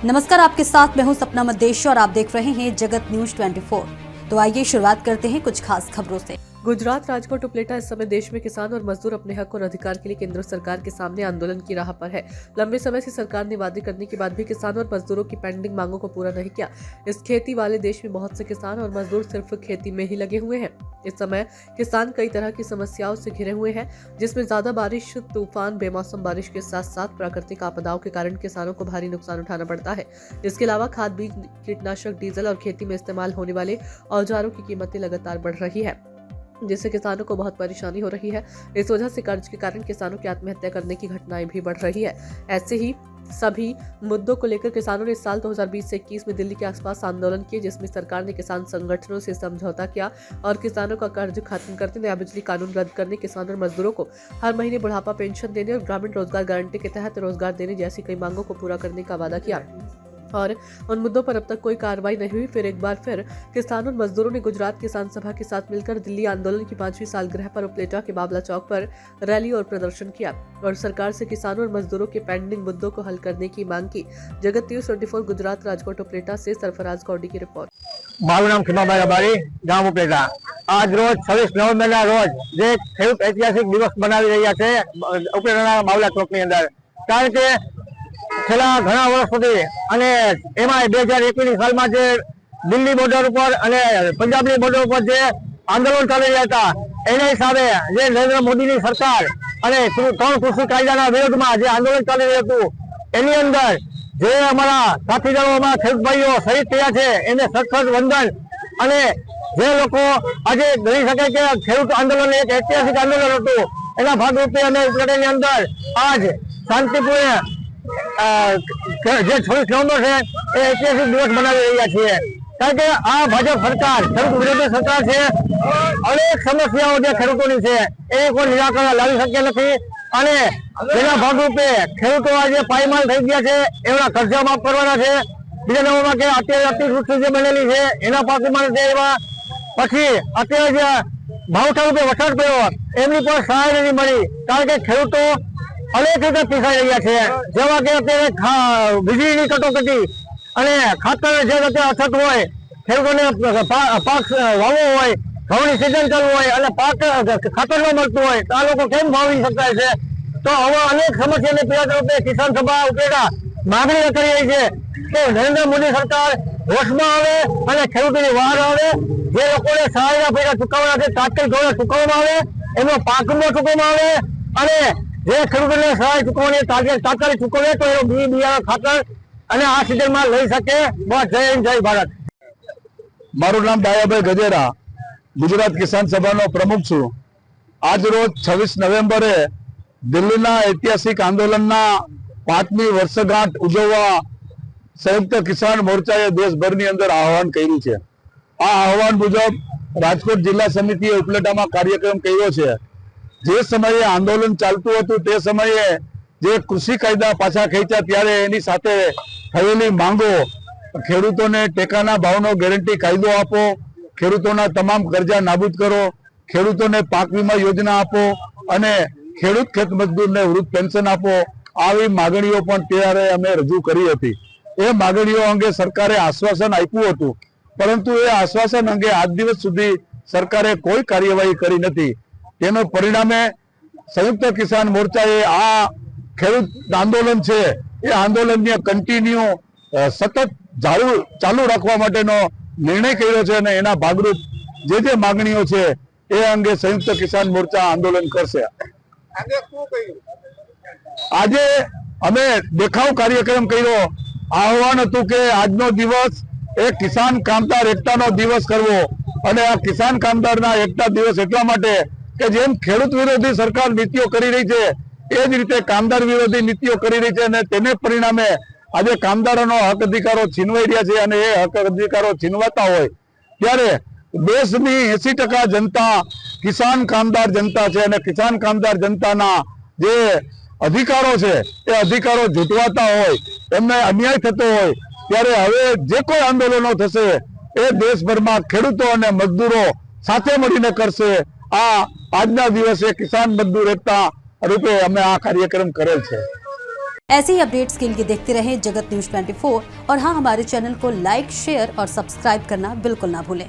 नमस्कार, आपके साथ मैं हूं सपना मदेशी और आप देख रहे हैं जगत न्यूज 24। तो आइए शुरुआत करते हैं कुछ खास खबरों से। गुजरात, राजकोट, उपलेटा इस समय देश में किसान और मजदूर अपने हक और अधिकार के लिए केंद्र सरकार के सामने आंदोलन की राह पर है। लंबे समय से सरकार ने वादे करने के बाद भी किसान और मजदूरों की पेंडिंग मांगों को पूरा नहीं किया। इस खेती वाले देश में बहुत से किसान और मजदूर सिर्फ खेती में ही लगे हुए हैं। इस समय किसान कई तरह की समस्याओं से घिरे हुए हैं, जिसमें ज्यादा बारिश, तूफान, बेमौसम बारिश के साथ साथ प्राकृतिक आपदाओं के कारण किसानों को भारी नुकसान उठाना पड़ता है। इसके अलावा खाद, बीज, कीटनाशक, डीजल और खेती में इस्तेमाल होने वाले औजारों की कीमतें लगातार बढ़ रही है, जिससे किसानों को बहुत परेशानी हो रही है। इस वजह से कर्ज के कारण किसानों की आत्महत्या करने की घटनाएं भी बढ़ रही है। ऐसे ही सभी मुद्दों को लेकर किसानों ने इस साल 2020 से 21 में दिल्ली के आसपास आंदोलन किए, जिसमें सरकार ने किसान संगठनों से समझौता किया और किसानों का कर्ज खत्म करने, नया बिजली कानून रद्द करने, किसानों और मजदूरों को हर महीने बुढ़ापा पेंशन देने और ग्रामीण रोजगार गारंटी के तहत रोजगार देने जैसी कई मांगों को पूरा करने का वादा किया। और उन मुद्दों पर अब तक कोई कार्रवाई नहीं हुई। फिर एक बार फिर किसानों और मजदूरों ने गुजरात किसान सभा के साथ मिलकर दिल्ली आंदोलन की 5वीं सालगिरह पर उपलेटा के बाबला चौक पर रैली और प्रदर्शन किया और सरकार से किसानों और मजदूरों के पेंडिंग मुद्दों को हल करने की मांग की। जगत न्यूज 24 गुजरात, राजकोट, उपलेटा से सरफराज कौडी की रिपोर्ट। મારું નામ ખીમાભાઈ રબારી, ગામ ઉપલેટા। આજ રોજ 26 નવેમ્બરના રોજ જે ખેડૂત ઐતિહાસિક દિવસ બનાવી રહ્યા છે ઉપલેટાના બાવલા ચોકની અંદર, કારણ કે છેલ્લા ઘણા વર્ષોથી અને એમાં 2021 સાલમાં જે દિલ્હી બોર્ડર ઉપર અને પંજાબની બોર્ડર ઉપર જે આંદોલન ચાલી રહ્યા હતા, એના હિસાબે જે નરેન્દ્ર મોદીની સરકાર અને 3 કૃષિ કાયદાના વિરોધમાં જે આંદોલન ચાલી રહ્યું હતું, એની અંદર જે અમારા સાથીદારો, અમારા ખેડૂત ભાઈઓ શહીદ થયા છે એને સખત વંદન। અને જે લોકો આજે ગણી શકે કે ખેડૂત આંદોલન એક ઐતિહાસિક આંદોલન હતું, એના ભાગરૂપે અમે ઉપલેટાની અંદર આજ શાંતિપૂર્ણ જે 26 નવેમ્બર છે એ ઐતિહાસિક દિવસ બનાવી રહ્યા છીએ। કારણ કે આ ભાજપ સરકાર ખેડૂત વિરોધી સરકાર છે। અનેક સમસ્યાઓ જે ખેડૂતોની છે એ કોઈ નિરાકરણ લાવી શક્યા નથી અને જેના ભાગરૂપે ખેડૂતો આજે પાયમાલ થઈ ગયા છે। એમના કર્જા માફ કરવાના છે। બીજા નંબરમાં કે અત્યારે અતિવૃષ્ટિ જે બનેલી છે એના પાકમાં એવા પછી અત્યારે જે ભાવઠા રૂપે વરસાદ પડ્યો એમની પણ સહાય નથી મળી, કારણ કે ખેડૂતો અનેક રીતે પીસાઈ રહ્યા છે। જેવા કે અત્યારે વીજળીની કટોકટી અને ખાતર જે રીતે અછત હોય, ખેડૂતોને પાક વાવવો હોય, ઘઉંની સિઝન ચાલુ હોય અને પાક ખાતર ન મળતું હોય તો આ લોકો કેમ વાવી શકાય છે? તો આવા અનેક સમસ્યાને પીડાતા રૂપે કિસાન સભા ઉપલેટા માગણી કરી રહી છે કે નરેન્દ્ર મોદી સરકાર હોશમાં આવે અને ખેડૂતોની વાડ આવે। જે લોકોને સહાયના પૈસા ચૂકવવાના છે તાત્કાલિક ધોરણે ચૂકવવામાં આવે, એમનો પાકમાં ચૂકવવામાં આવે અને જે ખેડૂતોને સહાય ચૂકવવાની તાત્કાલિક ચૂકવે તો એનો બિયારણ, ખાતર અને આ સિઝનમાં લઈ શકે। બસ જય હિન્દ, જય ભારત। મારું નામ ડાયાભાઈ ગજેરા, ગુજરાત કિસાન સભાનો પ્રમુખ છું। આજ રોજ 26 નવેમ્બરે દિલ્હીના ઐતિહાસિક આંદોલનના 5મી વર્ષગાંઠ ઉજવવા સંયુક્ત કિસાન મોરચાએ દેશભરની અંદર આહવાન કર્યું છે। આ આહવાન મુજબ રાજકોટ જિલ્લા સમિતિએ ઉપલેટામાં કાર્યક્રમ કર્યો છે। જે સમયે આંદોલન ચાલતું હતું તે સમયે જે કૃષિ કાયદા પાછા ખેંચ્યા ત્યારે એની સાથે થયેલી માંગો, ખેડૂતોને ટેકાના ભાવનો ગેરંટી કાયદો આપો, ખેડૂતોના તમામ કર્જા નાબૂદ કરો, ખેડૂતોને પાક વીમા યોજના આપો અને ખેડૂત ખેત મજદૂરને વૃદ્ધ પેન્શન આપો, આવી માગણીઓ પણ ત્યારે અમે રજૂ કરી હતી। એ માગણીઓ અંગે સરકારે આશ્વાસન આપ્યું હતું, પરંતુ એ આશ્વાસન અંગે આજ દિવસ સુધી સરકારે કોઈ કાર્યવાહી કરી નથી। તેનો પરિણામે સંયુક્ત કિસાન મોરચાએ આ ખેડૂત આંદોલન છે એ આંદોલનને કન્ટિન્યુ સતત ચાલુ રાખવા માટેનો નિર્ણય કર્યો છે અને એના ભાગરૂપ જે માગણીઓ છે એ અંગે સંયુક્ત કિસાન મોરચા આંદોલન કરશે। આજે અમે દેખાવ કાર્યક્રમ કર્યો। આહવાન હતું કે આજનો દિવસ એ કિસાન કામદાર એકતાનો દિવસ કરવો અને આ કિસાન કામદારના એકતા દિવસ એટલા માટે કે જેમ ખેડૂત વિરોધી સરકાર નીતિઓ કરી રહી છે એ જ રીતે કામદાર વિરોધી નીતિઓ કરી રહી છે અને તેને પરિણામે આજે કામદારોનો હક અધિકારો છીનવાઈ રહ્યા છે અને એ હક અધિકારો છીનવાતા હોય ત્યારે દેશની 80% જનતા કિસાન કામદાર જનતા છે અને કિસાન કામદાર જનતાના જે અધિકારો છે એ અધિકારો જૂટવાતા હોય, એમને અન્યાય થતો હોય ત્યારે હવે જે કોઈ આંદોલનો થશે એ દેશભરમાં ખેડૂતો અને મજદૂરો સાથે મળીને કરશે। આજના દિવસે કિસાન મજદૂર એકતા રૂપે અમે આ કાર્યક્રમ કરેલ છે। ऐसे ही अपडेट्स के लिए देखते रहें जगत न्यूज 24 और हाँ, हमारे चैनल को लाइक, शेयर और सब्सक्राइब करना बिल्कुल ना भूलें।